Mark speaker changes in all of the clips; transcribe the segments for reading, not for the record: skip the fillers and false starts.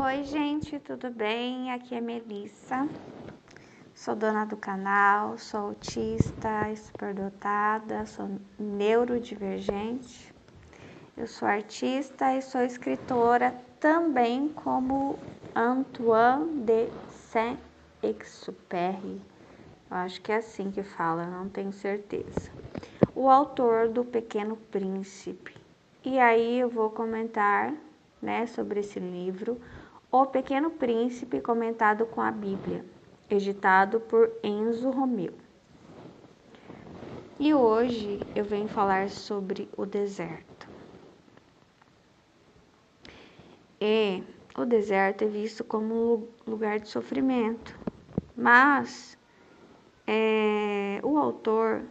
Speaker 1: Oi, gente, tudo bem? Aqui é Melissa, sou dona do canal, sou autista, superdotada, sou neurodivergente, eu sou artista e sou escritora também como Antoine de Saint-Exupéry, eu acho que é assim que fala, não tenho certeza, o autor do Pequeno Príncipe. E aí eu vou comentar, sobre esse livro, O Pequeno Príncipe comentado com a Bíblia, editado por Enzo Romeu. E hoje eu venho falar sobre o deserto. E o deserto é visto como um lugar de sofrimento, mas o autor,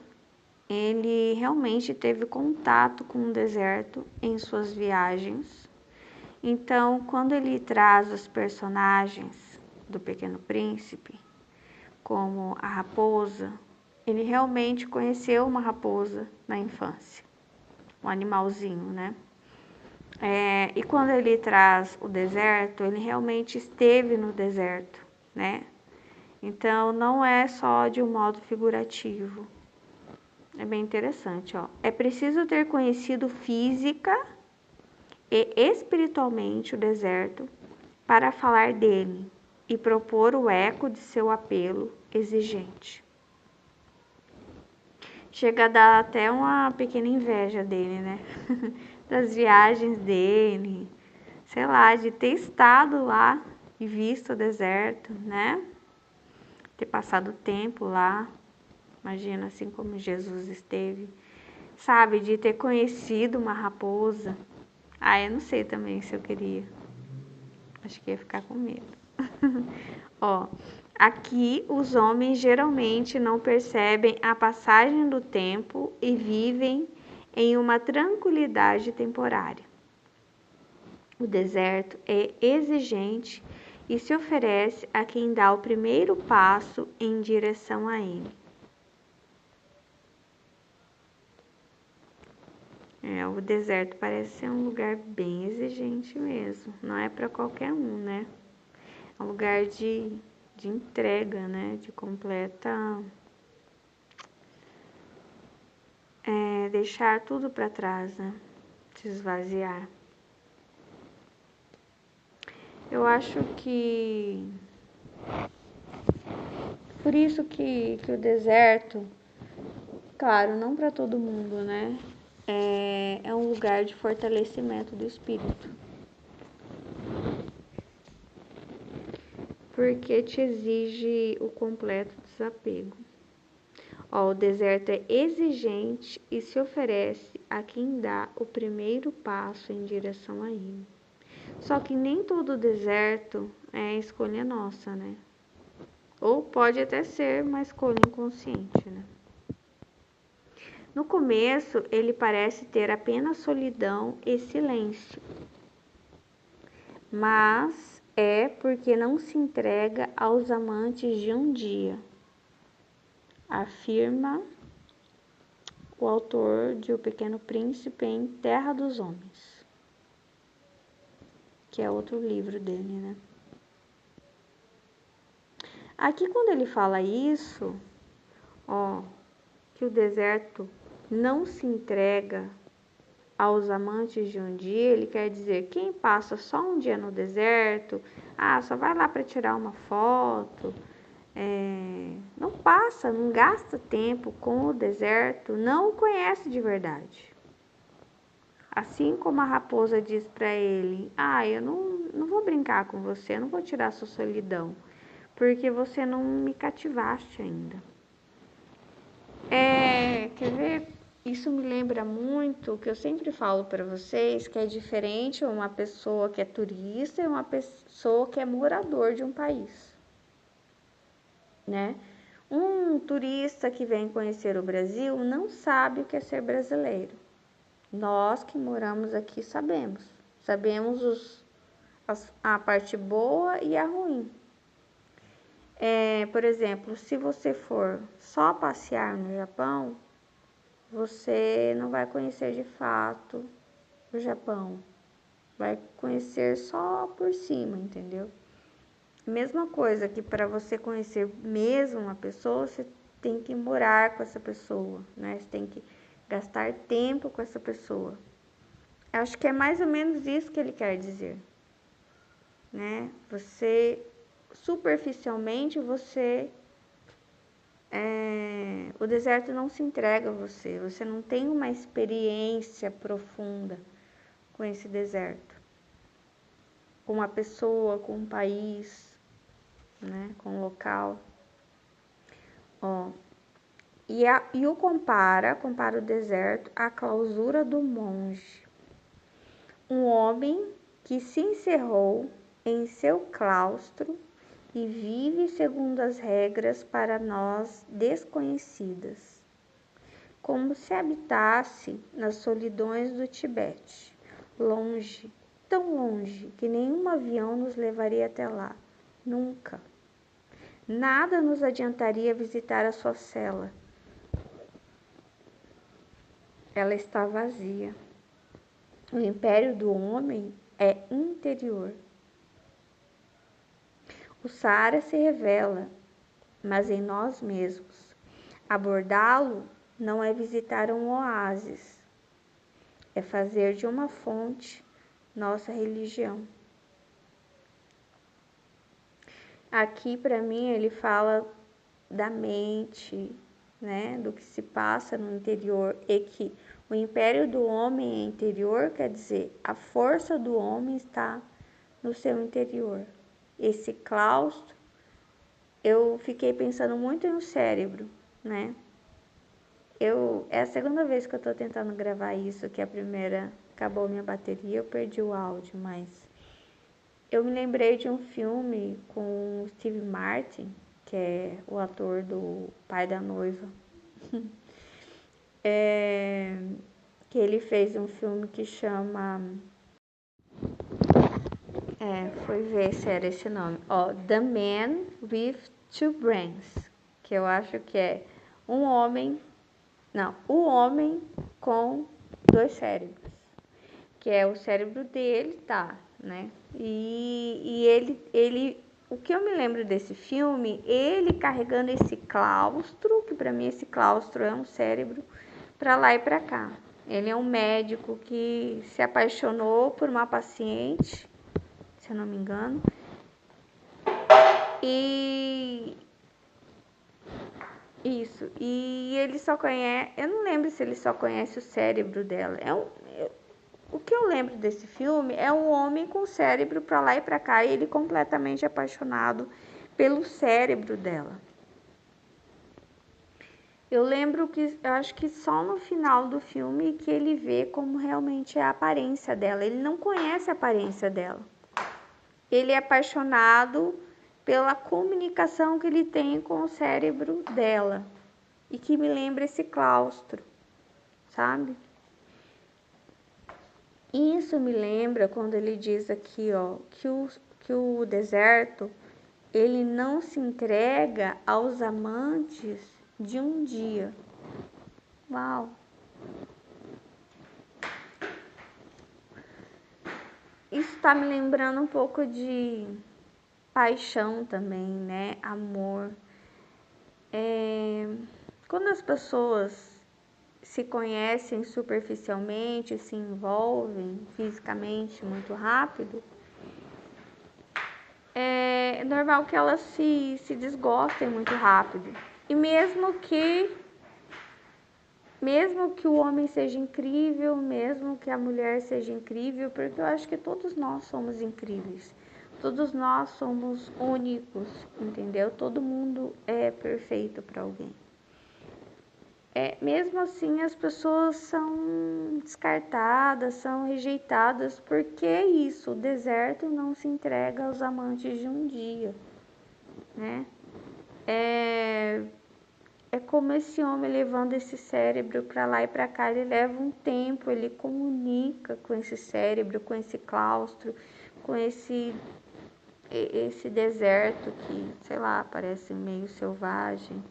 Speaker 1: ele realmente teve contato com o deserto em suas viagens. Então, quando ele traz os personagens do Pequeno Príncipe, como a raposa, ele realmente conheceu uma raposa na infância, um animalzinho, né? E quando ele traz o deserto, ele realmente esteve no deserto, né? Então, não é só de um modo figurativo. É bem interessante, ó. É preciso ter conhecido física e espiritualmente o deserto para falar dele e propor o eco de seu apelo exigente. Chega a dar até uma pequena inveja dele, né? Das viagens dele, sei lá, de ter estado lá e visto o deserto, né? Ter passado tempo lá, imagina assim como Jesus esteve, sabe? De ter conhecido uma raposa. Eu não sei também se eu queria. Acho que ia ficar com medo. Ó, aqui os homens geralmente não percebem a passagem do tempo e vivem em uma tranquilidade temporária. O deserto é exigente e se oferece a quem dá o primeiro passo em direção a ele. O deserto parece ser um lugar bem exigente mesmo, não é para qualquer um, né? É um lugar de entrega, né? De completa... deixar tudo para trás, né? Se esvaziar. Eu acho que... Por isso que o deserto, claro, não para todo mundo, né? É um lugar de fortalecimento do espírito. Porque te exige o completo desapego. O deserto é exigente e se oferece a quem dá o primeiro passo em direção a ele. Só que nem todo deserto é escolha nossa, né? Ou pode até ser uma escolha inconsciente, né? No começo, ele parece ter apenas solidão e silêncio. Mas é porque não se entrega aos amantes de um dia, afirma o autor de O Pequeno Príncipe em Terra dos Homens, que é outro livro dele, né? Aqui quando ele fala isso, que o deserto não se entrega aos amantes de um dia, ele quer dizer, quem passa só um dia no deserto, só vai lá para tirar uma foto, não passa, não gasta tempo com o deserto, não o conhece de verdade. Assim como a raposa diz para ele, eu não vou brincar com você, eu não vou tirar sua solidão, porque você não me cativaste ainda. Quer ver? Isso me lembra muito o que eu sempre falo para vocês, que é diferente uma pessoa que é turista e uma pessoa que é morador de um país, né? Um turista que vem conhecer o Brasil não sabe o que é ser brasileiro. Nós que moramos aqui sabemos a parte boa e a ruim. Por exemplo, se você for só passear no Japão, você não vai conhecer de fato o Japão, vai conhecer só por cima, entendeu? Mesma coisa que para você conhecer mesmo uma pessoa, você tem que morar com essa pessoa, né? Você tem que gastar tempo com essa pessoa. Acho que é mais ou menos isso que ele quer dizer, né? Você, superficialmente, o deserto não se entrega a você, você não tem uma experiência profunda com esse deserto, com uma pessoa, com um país, né? Com um local. Ó, e o compara o deserto à clausura do monge, um homem que se encerrou em seu claustro e vive segundo as regras para nós desconhecidas, como se habitasse nas solidões do Tibete, longe, tão longe que nenhum avião nos levaria até lá, nunca. Nada nos adiantaria visitar a sua cela. Ela está vazia. O império do homem é interior. O Saara se revela, mas em nós mesmos. Abordá-lo não é visitar um oásis, é fazer de uma fonte nossa religião. Aqui, para mim, ele fala da mente, né, do que se passa no interior, e que o império do homem é interior, quer dizer, a força do homem está no seu interior. Esse claustro, eu fiquei pensando muito no cérebro, né? É a segunda vez que eu tô tentando gravar isso, que a primeira acabou minha bateria, eu perdi o áudio, mas eu me lembrei de um filme com o Steve Martin, que é o ator do pai da noiva. Que ele fez um filme que chama... foi ver se era esse nome. Ó, The Man with Two Brains, que eu acho que é um homem... Não, o homem com dois cérebros. Que é o cérebro dele, tá, né? E ele... O que eu me lembro desse filme, ele carregando esse claustro, que para mim esse claustro é um cérebro, para lá e para cá. Ele é um médico que se apaixonou por uma paciente, se eu não me engano, e isso, e ele só conhece, eu não lembro se ele só conhece o cérebro dela. O que eu lembro desse filme é um homem com o cérebro para lá e para cá, e ele completamente apaixonado pelo cérebro dela. Eu lembro que, eu acho que só no final do filme que ele vê como realmente é a aparência dela. Ele não conhece a aparência dela. Ele é apaixonado pela comunicação que ele tem com o cérebro dela. E que me lembra esse claustro, sabe? Isso me lembra quando ele diz aqui, ó, que o deserto, ele não se entrega aos amantes de um dia. Uau! Isso está me lembrando um pouco de paixão também, né? Amor. Quando as pessoas se conhecem superficialmente, se envolvem fisicamente muito rápido, é normal que elas se desgostem muito rápido. E mesmo que o homem seja incrível, mesmo que a mulher seja incrível, porque eu acho que todos nós somos incríveis. Todos nós somos únicos, entendeu? Todo mundo é perfeito para alguém. Mesmo assim, as pessoas são descartadas, são rejeitadas, porque é isso, o deserto não se entrega aos amantes de um dia, né? É como esse homem levando esse cérebro para lá e para cá, ele leva um tempo, ele comunica com esse cérebro, com esse claustro, com esse deserto que, sei lá, parece meio selvagem.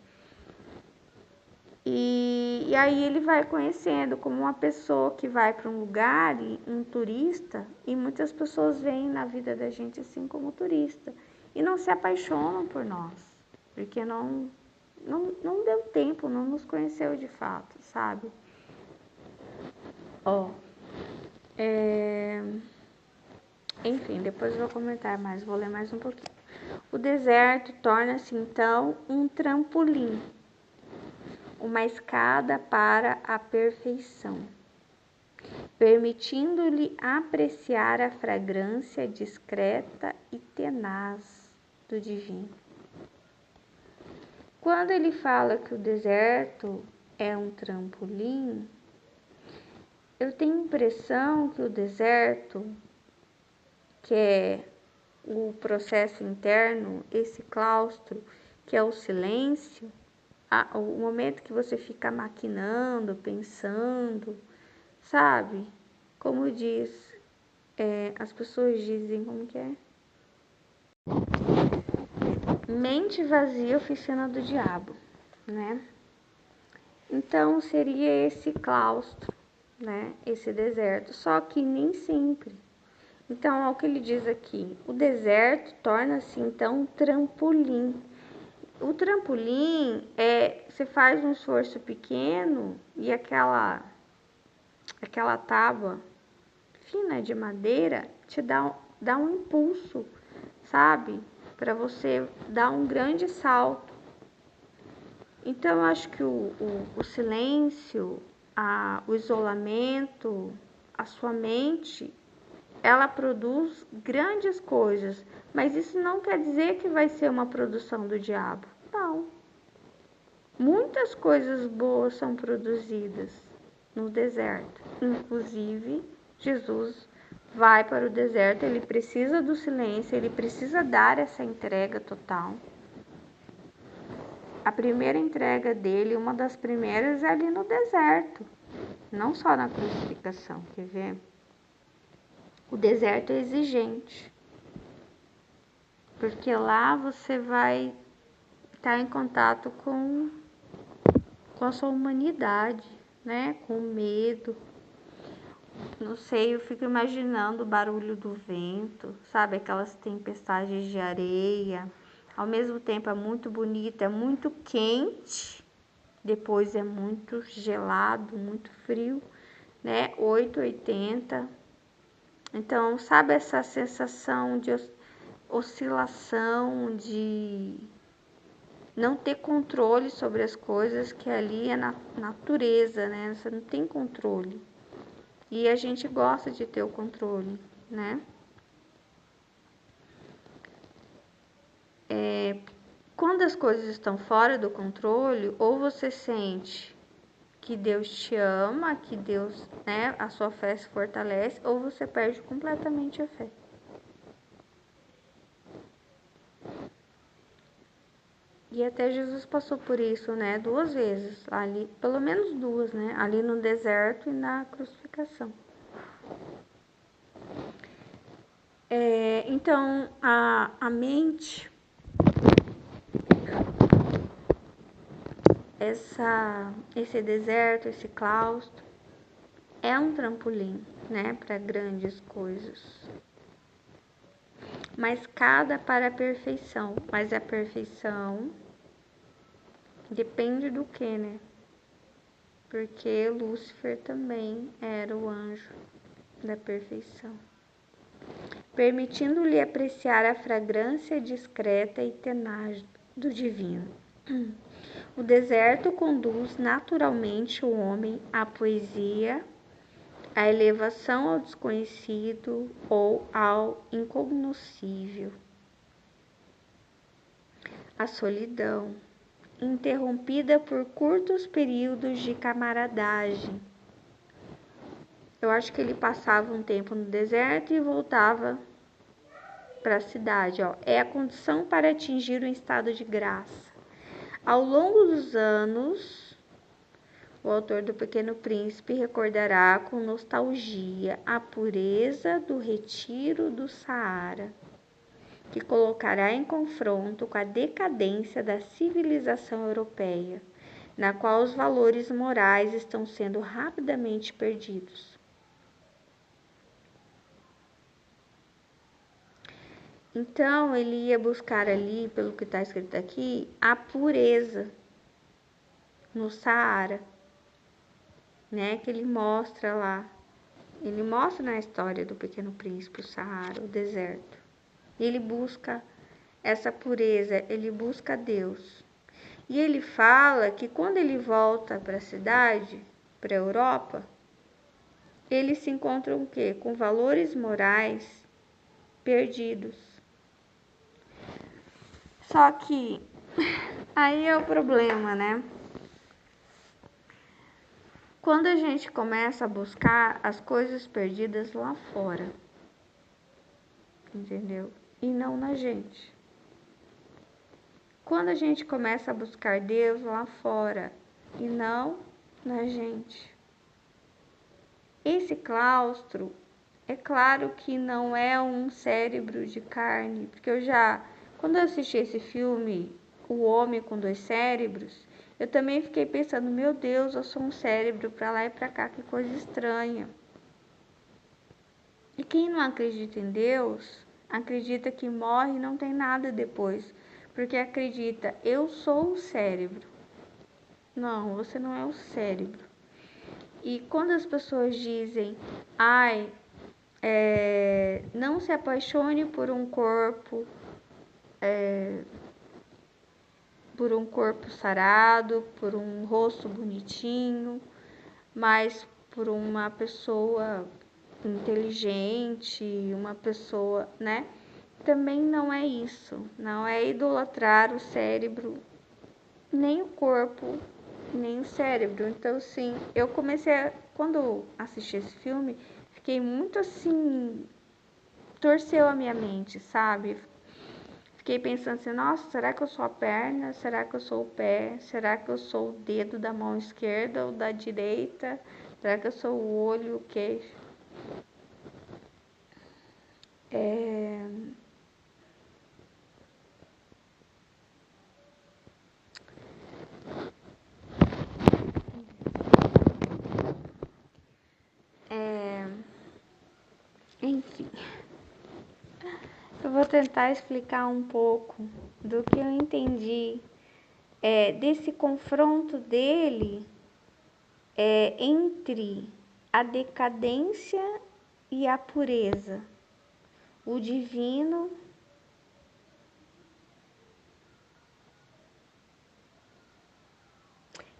Speaker 1: E aí ele vai conhecendo como uma pessoa que vai para um lugar, um turista, e muitas pessoas veem na vida da gente assim como turista e não se apaixonam por nós, porque não deu tempo, não nos conheceu de fato, sabe? Ó, enfim, depois eu vou comentar mais, vou ler mais um pouquinho. O deserto torna-se então um trampolim, uma escada para a perfeição, permitindo-lhe apreciar a fragrância discreta e tenaz do divino. Quando ele fala que o deserto é um trampolim, eu tenho a impressão que o deserto, que é o processo interno, esse claustro, que é o silêncio, o momento que você fica maquinando, pensando, sabe? Como diz, as pessoas dizem, como que é? Mente vazia, oficina do diabo, né? Então seria esse claustro, né? Esse deserto, só que nem sempre. Então, é o que ele diz aqui, o deserto torna-se então um trampolim. O trampolim você faz um esforço pequeno e aquela tábua fina de madeira te dá um impulso, sabe? Para você dar um grande salto. Então, eu acho que o silêncio, o isolamento, a sua mente, ela produz grandes coisas, mas isso não quer dizer que vai ser uma produção do diabo. Não. Muitas coisas boas são produzidas no deserto. Inclusive, Jesus vai para o deserto, ele precisa do silêncio, ele precisa dar essa entrega total. A primeira entrega dele, uma das primeiras, é ali no deserto, não só na crucificação, quer ver? O deserto é exigente, porque lá você vai estar em contato com a sua humanidade, né? Com medo. Não sei, eu fico imaginando o barulho do vento, sabe? Aquelas tempestades de areia. Ao mesmo tempo é muito bonito, é muito quente, depois é muito gelado, muito frio, né? 8, 80. Então, sabe essa sensação de oscilação, de não ter controle sobre as coisas, que ali é na natureza, né? Você não tem controle. E a gente gosta de ter o controle, né? Quando as coisas estão fora do controle, ou você sente que Deus te ama, que Deus, né, a sua fé se fortalece, ou você perde completamente a fé. E até Jesus passou por isso, né, 2 vezes, ali, pelo menos 2, né, ali no deserto e na crucificação. Então, a mente, esse deserto, esse claustro, é um trampolim, né, para grandes coisas. Mas cada para a perfeição. Mas a perfeição depende do que, né? Porque Lúcifer também era o anjo da perfeição, permitindo-lhe apreciar a fragrância discreta e tenaz do divino. O deserto conduz naturalmente o homem à poesia, à elevação ao desconhecido ou ao incognoscível. A solidão, interrompida por curtos períodos de camaradagem. Eu acho que ele passava um tempo no deserto e voltava para a cidade. Ó. É a condição para atingir um estado de graça. Ao longo dos anos, o autor do Pequeno Príncipe recordará com nostalgia a pureza do retiro do Saara, que colocará em confronto com a decadência da civilização europeia, na qual os valores morais estão sendo rapidamente perdidos. Então, ele ia buscar ali, pelo que está escrito aqui, a pureza no Saara, né? Que ele mostra lá. Ele mostra na história do Pequeno Príncipe o Saara, o deserto. Ele busca essa pureza, ele busca Deus. E ele fala que quando ele volta para a cidade, para a Europa, ele se encontra o quê? Com valores morais perdidos. Só que aí é o problema, né? Quando a gente começa a buscar as coisas perdidas lá fora, entendeu? E não na gente. Quando a gente começa a buscar Deus lá fora e não na gente. Esse claustro, é claro que não é um cérebro de carne, porque quando eu assisti esse filme, O Homem com Dois Cérebros, eu também fiquei pensando, meu Deus, eu sou um cérebro para lá e para cá, que coisa estranha. E quem não acredita em Deus, acredita que morre e não tem nada depois, porque acredita, eu sou o cérebro. Não, você não é o cérebro. E quando as pessoas dizem, não se apaixone por um corpo sarado, por um rosto bonitinho, mas por uma pessoa inteligente, uma pessoa, né? Também não é isso, não é idolatrar o cérebro, nem o corpo, nem o cérebro. Então, sim, quando assisti esse filme, fiquei muito assim, torceu a minha mente, sabe? Fiquei pensando assim, nossa, será que eu sou a perna? Será que eu sou o pé? Será que eu sou o dedo da mão esquerda ou da direita? Será que eu sou o olho, o queixo? Enfim, eu vou tentar explicar um pouco do que eu entendi desse confronto dele entre a decadência e a pureza, o divino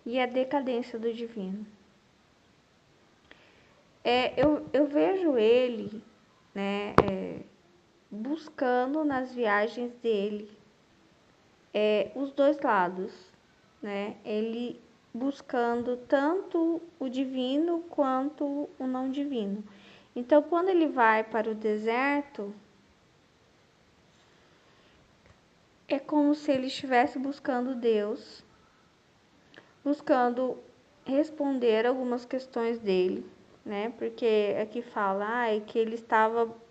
Speaker 1: e a decadência do divino. Eu vejo ele, né, buscando nas viagens dele os dois lados, né? Ele buscando tanto o divino quanto o não divino. Então, quando ele vai para o deserto, é como se ele estivesse buscando Deus, buscando responder algumas questões dele, né? Porque aqui fala que ele estava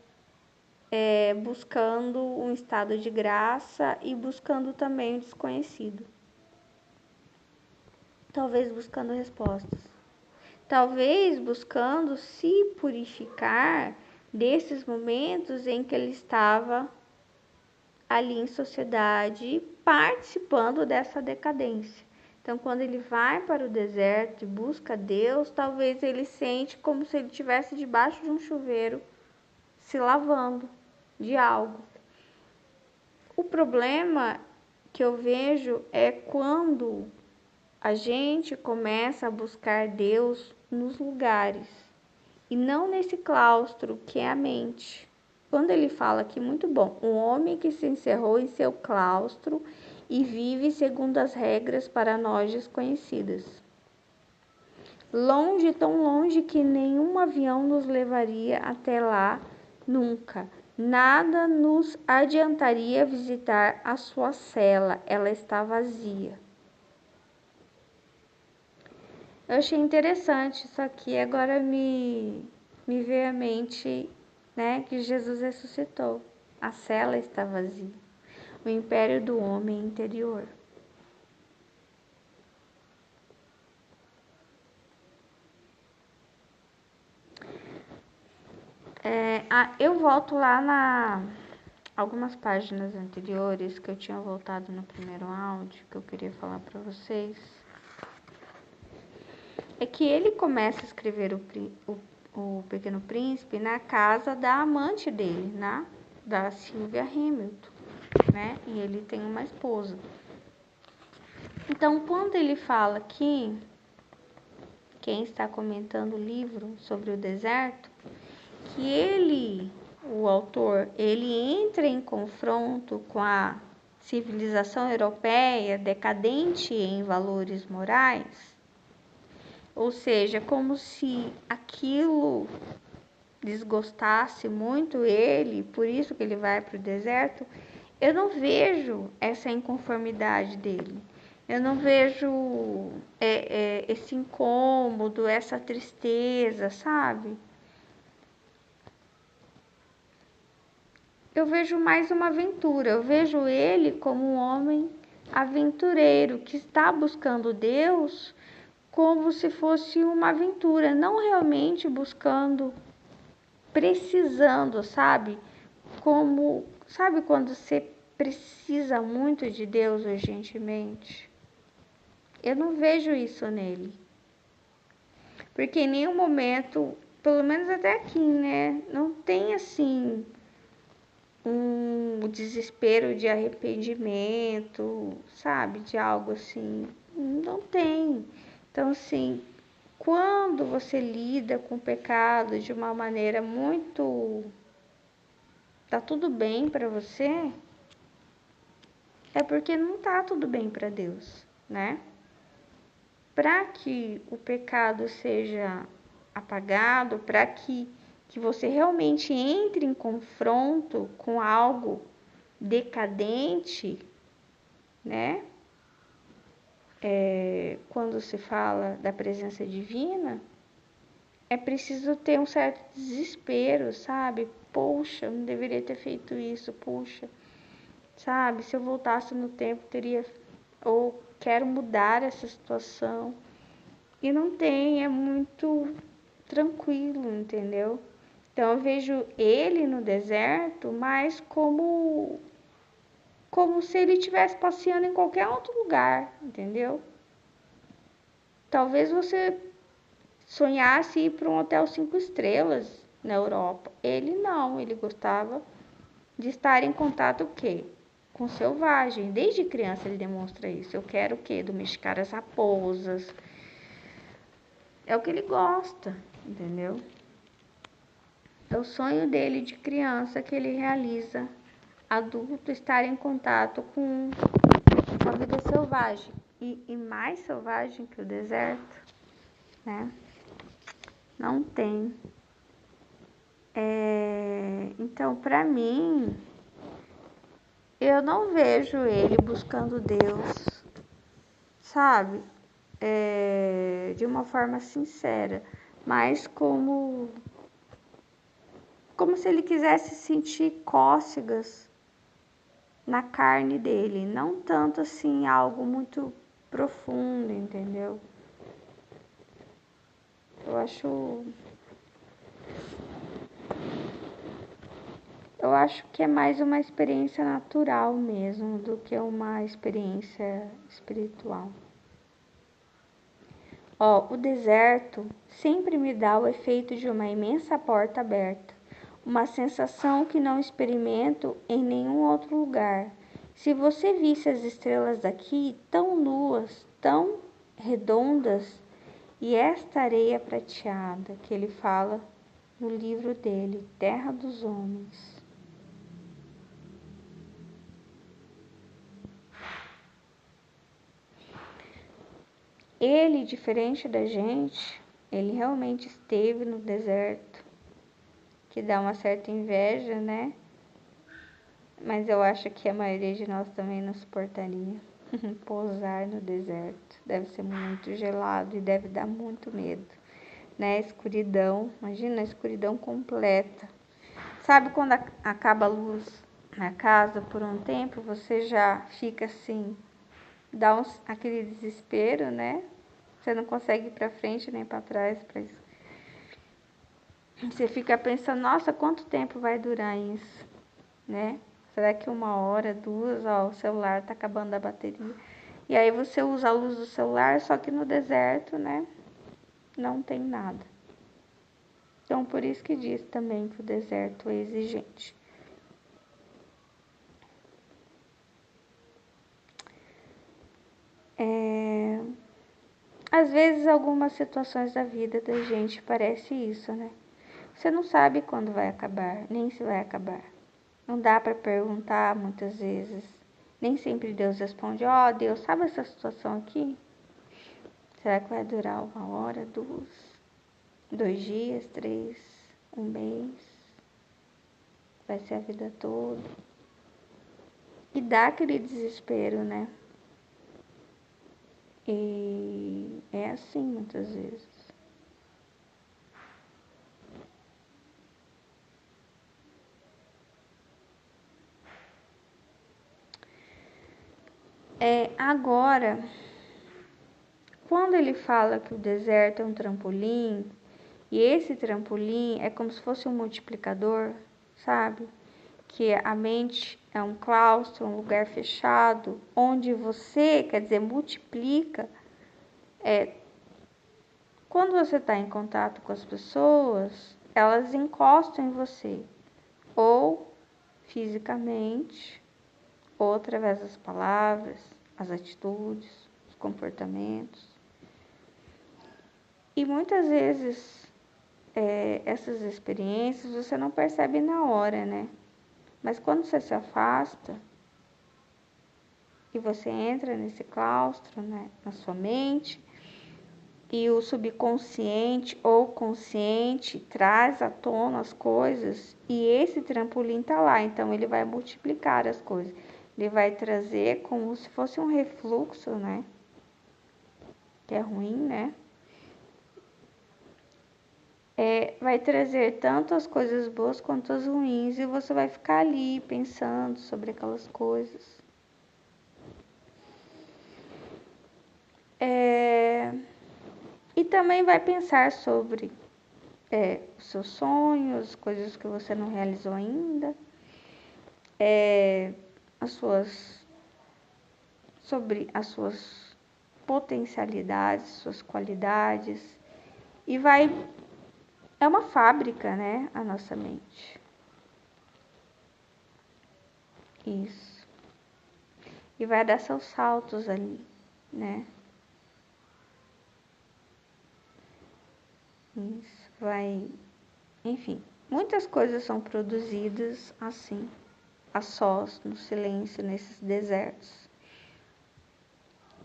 Speaker 1: buscando um estado de graça e buscando também o desconhecido. Talvez buscando respostas. Talvez buscando se purificar desses momentos em que ele estava ali em sociedade, participando dessa decadência. Então, quando ele vai para o deserto e busca Deus, talvez ele sente como se ele estivesse debaixo de um chuveiro, se lavando de algo. O problema que eu vejo é quando a gente começa a buscar Deus nos lugares e não nesse claustro que é a mente. Quando ele fala aqui, muito bom, um homem que se encerrou em seu claustro e vive segundo as regras para nós desconhecidas. Longe, tão longe que nenhum avião nos levaria até lá nunca. Nada nos adiantaria visitar a sua cela, ela está vazia. Eu achei interessante isso aqui, agora me veio à mente, né, que Jesus ressuscitou. A cela está vazia. O império do homem interior. Eu volto lá algumas páginas anteriores que eu tinha voltado no primeiro áudio, que eu queria falar para vocês. É que ele começa a escrever o Pequeno Príncipe na casa da amante dele, né? Da Sylvia Hamilton, né? E ele tem uma esposa. Então, quando ele fala aqui, quem está comentando o livro sobre o deserto, que ele, o autor, ele entra em confronto com a civilização europeia decadente em valores morais, ou seja, como se aquilo desgostasse muito ele, por isso que ele vai para o deserto. Eu não vejo essa inconformidade dele, eu não vejo esse incômodo, essa tristeza, sabe? Eu vejo mais uma aventura, eu vejo ele como um homem aventureiro que está buscando Deus como se fosse uma aventura, não realmente buscando, precisando, sabe? Como, sabe quando você precisa muito de Deus urgentemente? Eu não vejo isso nele. Porque em nenhum momento, pelo menos até aqui, né? Não tem assim um desespero de arrependimento, sabe? De algo assim. Não tem. Então, assim, quando você lida com o pecado de uma maneira muito... tá tudo bem para você, é porque não tá tudo bem para Deus, né? Para que o pecado seja apagado, para que você realmente entre em confronto com algo decadente, né? Quando se fala da presença divina, é preciso ter um certo desespero, sabe? Poxa, eu não deveria ter feito isso, puxa, sabe? Se eu voltasse no tempo, teria... ou quero mudar essa situação. E não tem, é muito tranquilo, entendeu? Então eu vejo ele no deserto, mas como se ele estivesse passeando em qualquer outro lugar, entendeu? Talvez você sonhasse ir para um hotel 5 estrelas na Europa. Ele não, ele gostava de estar em contato o quê? Com o selvagem. Desde criança ele demonstra isso. Eu quero o quê? Domesticar as raposas. É o que ele gosta, entendeu? É o sonho dele de criança que ele realiza. Adulto, estar em contato com a vida selvagem. E mais selvagem que o deserto, né? Não tem. Então, para mim, eu não vejo ele buscando Deus, sabe? De uma forma sincera, mas como se ele quisesse sentir cócegas na carne dele, não tanto assim algo muito profundo, entendeu? Eu acho que é mais uma experiência natural mesmo do que uma experiência espiritual. O deserto sempre me dá o efeito de uma imensa porta aberta, uma sensação que não experimento em nenhum outro lugar. Se você visse as estrelas daqui, tão nuas, tão redondas, e esta areia prateada que ele fala no livro dele, Terra dos Homens. Ele, diferente da gente, ele realmente esteve no deserto, que dá uma certa inveja, né? Mas eu acho que a maioria de nós também não suportaria pousar no deserto. Deve ser muito gelado e deve dar muito medo, né? Escuridão, imagina a escuridão completa. Sabe quando acaba a luz na casa por um tempo, você já fica assim, dá aquele desespero, né? Você não consegue ir para frente nem para trás. Você fica pensando, nossa, quanto tempo vai durar isso, né? Será que 1 hora, 2, ó, o celular tá acabando a bateria. E aí você usa a luz do celular, só que no deserto, né, não tem nada. Então, por isso que diz também que o deserto é exigente. Às vezes, algumas situações da vida da gente parece isso, né? Você não sabe quando vai acabar, nem se vai acabar. Não dá para perguntar muitas vezes. Nem sempre Deus responde, ó, Deus, sabe essa situação aqui? Será que vai durar 1 hora, 2, 2 dias, 3, 1 mês? Vai ser a vida toda? E dá aquele desespero, né? E é assim muitas vezes. Agora, quando ele fala que o deserto é um trampolim, e esse trampolim é como se fosse um multiplicador, sabe? Que a mente é um claustro, um lugar fechado, onde você, quer dizer, multiplica. Quando você está em contato com as pessoas, elas encostam em você, ou fisicamente, ou através das palavras, as atitudes, os comportamentos. E muitas vezes essas experiências você não percebe na hora, né? Mas quando você se afasta e você entra nesse claustro, né, na sua mente, e o subconsciente ou consciente traz à tona as coisas, e esse trampolim tá lá, então ele vai multiplicar as coisas. Ele vai trazer como se fosse um refluxo, né? Que é ruim, né? Vai trazer tanto as coisas boas quanto as ruins, e você vai ficar ali pensando sobre aquelas coisas. E também vai pensar sobre os seus sonhos, coisas que você não realizou ainda, sobre as suas potencialidades, suas qualidades, e é uma fábrica, né, a nossa mente. Isso. E vai dar seus saltos ali, né? Isso, enfim, muitas coisas são produzidas assim, a sós, no silêncio, nesses desertos.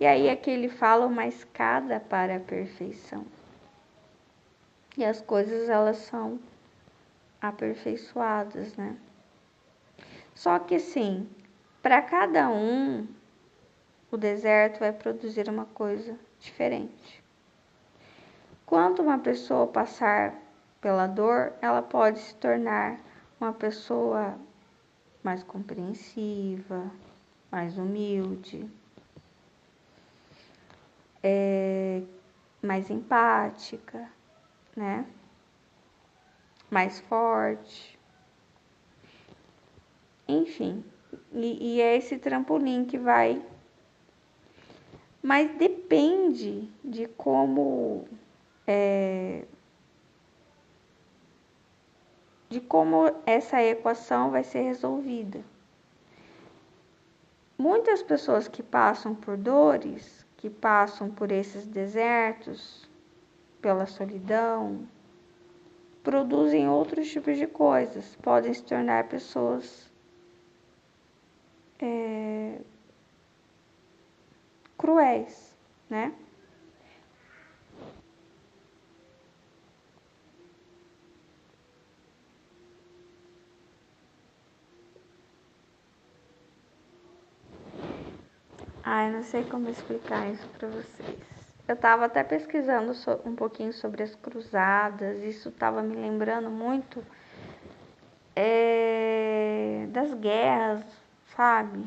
Speaker 1: E aí aqui ele fala uma escada para a perfeição. E as coisas, elas são aperfeiçoadas, né? Só que assim, para cada um, o deserto vai produzir uma coisa diferente. Quando uma pessoa passar pela dor, ela pode se tornar uma pessoa mais compreensiva, mais humilde, mais empática, né? Mais forte. Enfim, e é esse trampolim que vai. Mas depende de como essa equação vai ser resolvida. Muitas pessoas que passam por dores, que passam por esses desertos, pela solidão, produzem outros tipos de coisas, podem se tornar pessoas cruéis, né? Ai, não sei como explicar isso para vocês. Eu estava até pesquisando um pouquinho sobre as cruzadas, isso estava me lembrando muito das guerras, sabe?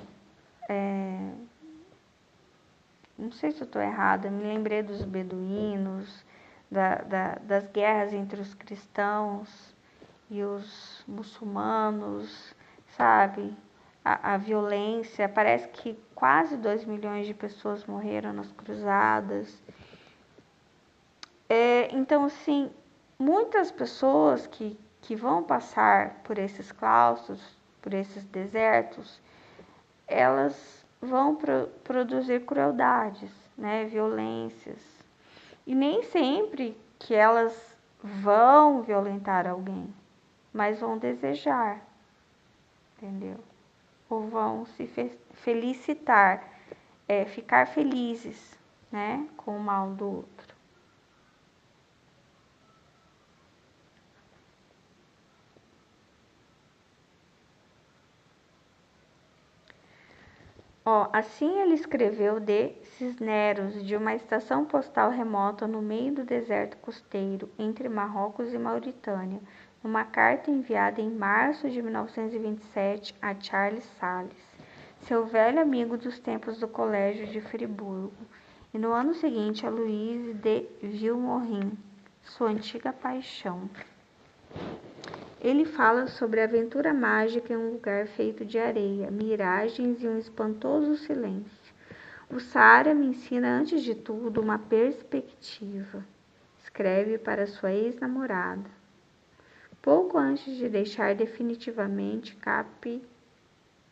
Speaker 1: Não sei se eu estou errada, me lembrei dos beduínos, das guerras entre os cristãos e os muçulmanos, sabe? A violência, parece que quase 2 milhões de pessoas morreram nas cruzadas. Então, assim, muitas pessoas que vão passar por esses claustros, por esses desertos, elas vão produzir crueldades, né, violências. E nem sempre que elas vão violentar alguém, mas vão desejar, entendeu? Ou vão se felicitar, ficar felizes, né, com o mal do outro. Assim ele escreveu de Cisneros, de uma estação postal remota no meio do deserto costeiro entre Marrocos e Mauritânia, numa carta enviada em março de 1927 a Charles Salles, seu velho amigo dos tempos do colégio de Friburgo, e no ano seguinte a Louise de Vilmorin, sua antiga paixão. Ele fala sobre a aventura mágica em um lugar feito de areia, miragens e um espantoso silêncio. O Saara me ensina, antes de tudo, uma perspectiva. Escreve para sua ex-namorada. Pouco antes de deixar definitivamente Cap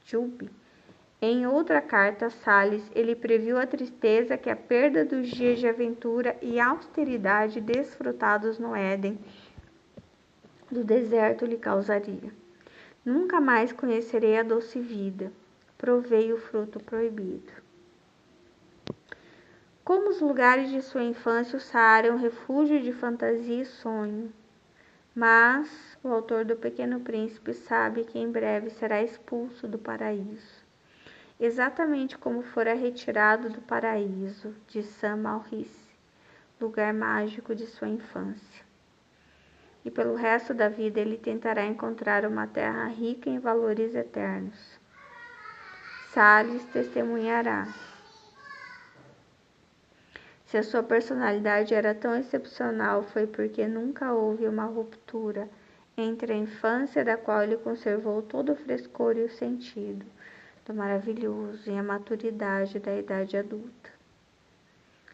Speaker 1: Jube. Em outra carta a Salles, ele previu a tristeza que a perda dos dias de aventura e austeridade desfrutados no Éden do deserto lhe causaria. Nunca mais conhecerei a doce vida. Provei o fruto proibido. Como os lugares de sua infância, o Saara é um refúgio de fantasia e sonho. Mas o autor do Pequeno Príncipe sabe que em breve será expulso do paraíso. Exatamente como fora retirado do paraíso de Saint-Maurice, lugar mágico de sua infância. E pelo resto da vida ele tentará encontrar uma terra rica em valores eternos. Salles testemunhará. Se a sua personalidade era tão excepcional, foi porque nunca houve uma ruptura entre a infância, da qual ele conservou todo o frescor e o sentido do maravilhoso, e a maturidade da idade adulta.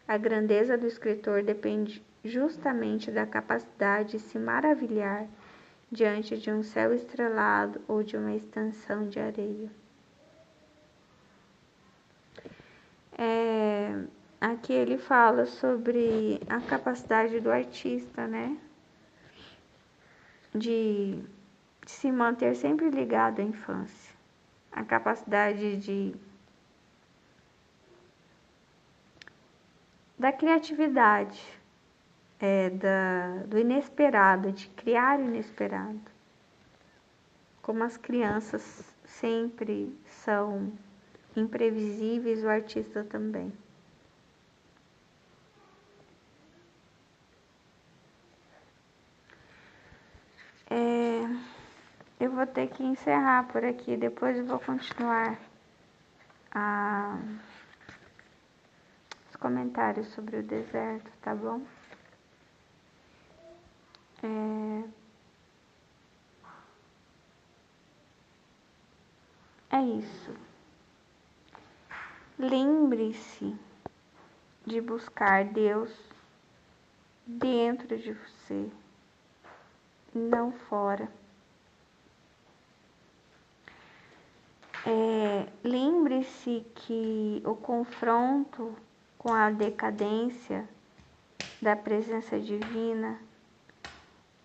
Speaker 1: A grandeza do escritor depende justamente da capacidade de se maravilhar diante de um céu estrelado ou de uma extensão de areia. Aqui ele fala sobre a capacidade do artista, né? De se manter sempre ligado à infância. A capacidade da criatividade, do inesperado, de criar o inesperado. Como as crianças sempre são imprevisíveis, o artista também. Eu vou ter que encerrar por aqui, depois eu vou continuar os comentários sobre o deserto, tá bom? É isso. Lembre-se de buscar Deus dentro de você, não fora. Lembre-se que o confronto com a decadência da presença divina,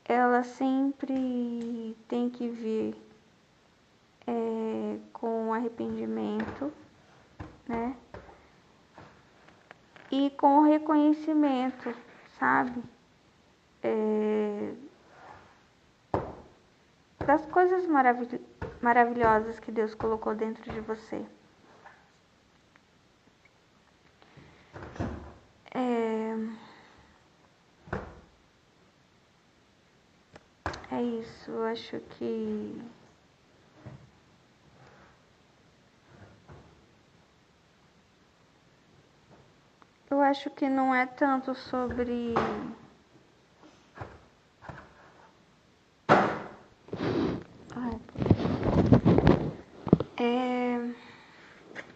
Speaker 1: ela sempre tem que vir com arrependimento, né? E com o reconhecimento, sabe? Das coisas maravilhosas que Deus colocou dentro de você. É isso, eu acho que não é tanto sobre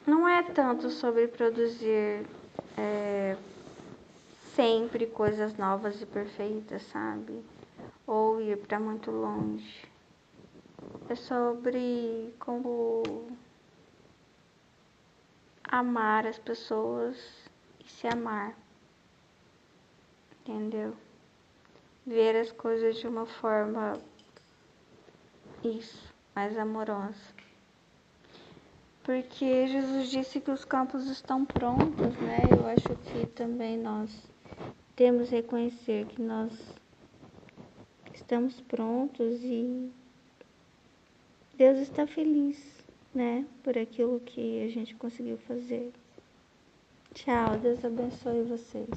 Speaker 1: não é tanto sobre produzir sempre coisas novas e perfeitas, sabe? Ou ir para muito longe. É sobre como amar as pessoas e se amar, entendeu? Ver as coisas de uma forma, mais amorosa. Porque Jesus disse que os campos estão prontos, né? Eu acho que também nós temos que reconhecer que nós estamos prontos e Deus está feliz, né? Por aquilo que a gente conseguiu fazer. Tchau, Deus abençoe vocês.